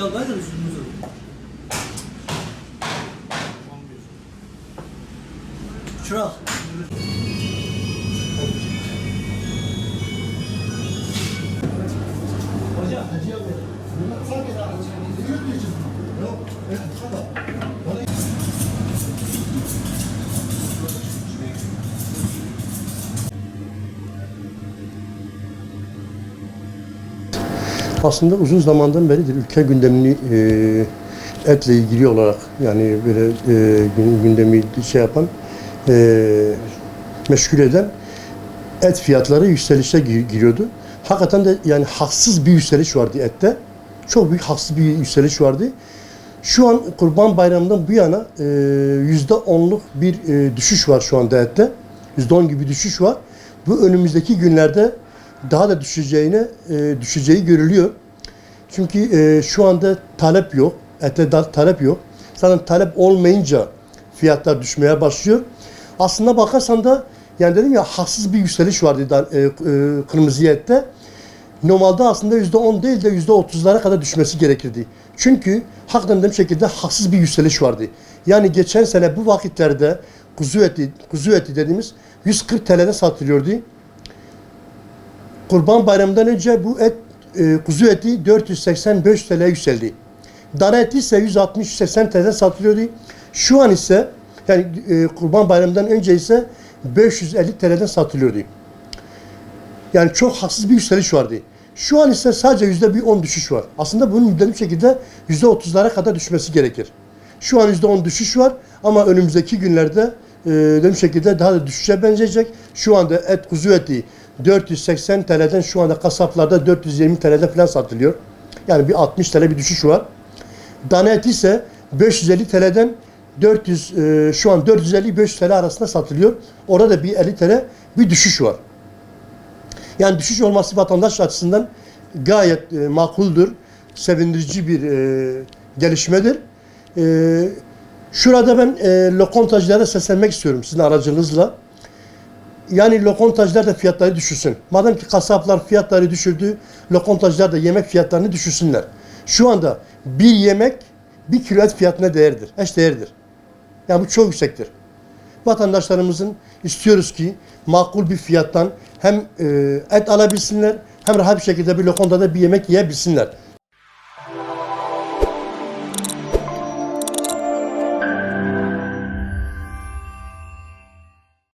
Çaldaydı mı üstümüzü? Çırak. Hocam. Aslında uzun zamandan beridir ülke gündemini etle ilgili olarak yani böyle gündemi şey yapan, meşgul eden et fiyatları yükselişe giriyordu. Hakikaten de yani haksız bir yükseliş vardı ette. Çok büyük haksız bir yükseliş vardı. Şu an Kurban Bayramı'ndan bu yana %10'luk bir düşüş var şu anda ette. %10 gibi düşüş var. Bu önümüzdeki günlerde daha da düşeceği görülüyor. Çünkü şu anda talep yok. Ete talep yok. Zaten talep olmayınca fiyatlar düşmeye başlıyor. Aslında bakarsan da yani dedim ya haksız bir yükseliş vardı kırmızı ette. Normalde aslında %10 değil de %30'lara kadar düşmesi gerekirdi. Çünkü hakikaten dediğim şekilde haksız bir yükseliş vardı. Yani geçen sene bu vakitlerde kuzu eti dediğimiz 140 TL'de satılıyordu. Kurban Bayramı'ndan önce bu kuzu eti 485 TL'ye yükseldi. Dana eti ise 160-180 TL'de satılıyordu. Şu an ise yani Kurban Bayramı'ndan önce ise 550 TL'den satılıyordu. Yani çok haksız bir yükseliş vardı. Şu an ise sadece %10 düşüş var. Aslında bunun dediğim şekilde %30'lara kadar düşmesi gerekir. Şu an %10 düşüş var ama önümüzdeki günlerde dediğim şekilde daha da düşüşe benzeyecek. Şu anda kuzu eti 480 TL'den şu anda kasaplarda 420 TL'den falan satılıyor. Yani bir 60 TL bir düşüş var. Dana eti ise 550 TL'den şu an 450-500 TL arasında satılıyor. Orada da bir 50 TL bir düşüş var. Yani düşüş olması vatandaş açısından gayet makuldür, sevindirici bir gelişmedir. Şurada ben lokantacılara seslenmek istiyorum sizin aracınızla. Yani lokantacılar da fiyatları düşürsün. Madem ki kasaplar fiyatları düşürdü, lokantacılar da yemek fiyatlarını düşürsünler. Şu anda bir yemek 1 kilo et fiyatına değerdir, eşdeğerdir. Yani bu çok yüksektir. Vatandaşlarımızın istiyoruz ki makul bir fiyattan hem et alabilsinler hem rahat bir şekilde bir lokantada bir yemek yiyebilsinler.